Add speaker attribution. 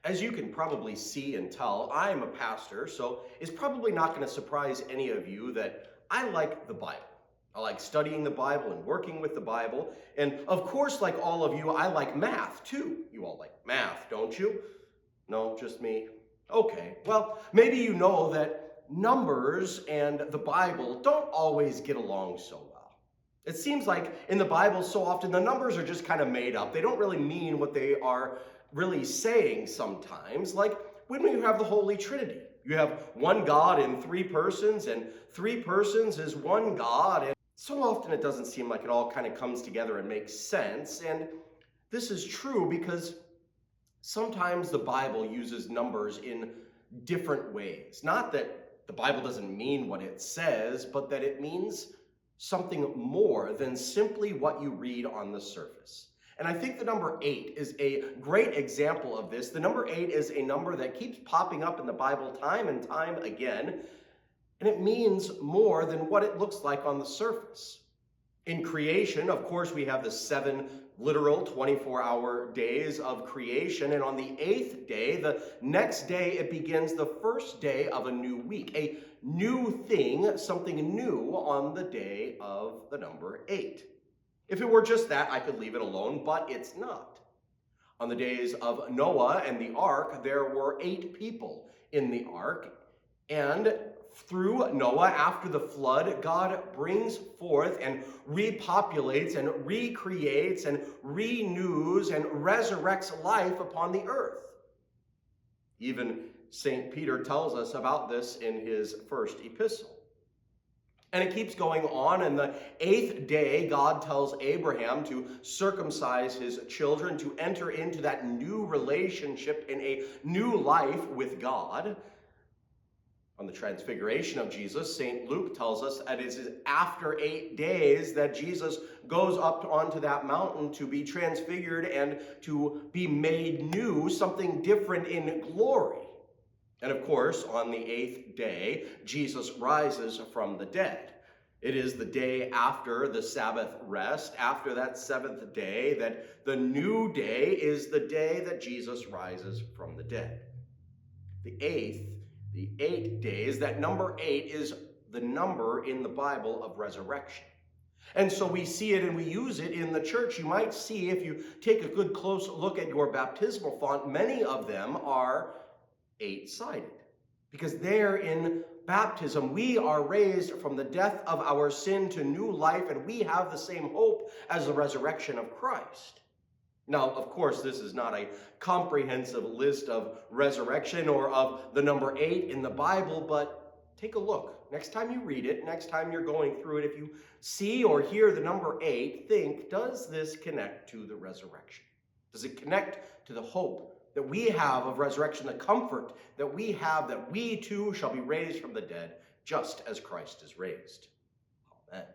Speaker 1: As you can probably see and tell, I'm a pastor, so it's probably not going to surprise any of you that I like the Bible. I like studying the Bible and working with the Bible. And of course, like all of you, I like math too. You all like math, don't you? No, just me? Okay, well, maybe you know that numbers and the Bible don't always get along so well. It seems like in the Bible so often the numbers are just kind of made up. They don't really mean what they are really saying sometimes, like when we have the Holy Trinity. You have one God in three persons, and three persons is one God, and so often it doesn't seem like it all kind of comes together and makes sense. And this is true because sometimes the Bible uses numbers in different ways. Not that the Bible doesn't mean what it says, but that it means something more than simply what you read on the surface. And I think the number 8 is a great example of this. The number 8 is a number that keeps popping up in the Bible time and time again, and it means more than what it looks like on the surface. In creation, of course, we have the 7 literal 24-hour days of creation, and on the 8th day, the next day, it begins the first day of a new week, a new thing, something new on the day of the number 8. If it were just that, I could leave it alone, but it's not. On the days of Noah and the ark, there were 8 people in the ark, and through Noah, after the flood, God brings forth and repopulates and recreates and renews and resurrects life upon the earth. Even St. Peter tells us about this in his first epistle. And it keeps going on. And the 8th day, God tells Abraham to circumcise his children, to enter into that new relationship in a new life with God. On the Transfiguration of Jesus, St. Luke tells us that it is after 8 days that Jesus goes up onto that mountain to be transfigured and to be made new, something different in glory. And of course, on the 8th day, Jesus rises from the dead. It is the day after the Sabbath rest, after that 7th day, that the new day is the day that Jesus rises from the dead. The 8 days, that number 8 is the number in the Bible of resurrection. And so we see it and we use it in the church. You might see, if you take a good close look at your baptismal font, many of them are 8-sided. Because there in baptism, we are raised from the death of our sin to new life, and we have the same hope as the resurrection of Christ. Now, of course, this is not a comprehensive list of resurrection or of the number 8 in the Bible, but take a look. Next time you read it, next time you're going through it, if you see or hear the number 8, think, does this connect to the resurrection? Does it connect to the hope that we have of resurrection, the comfort that we have that we too shall be raised from the dead, just as Christ is raised? Amen.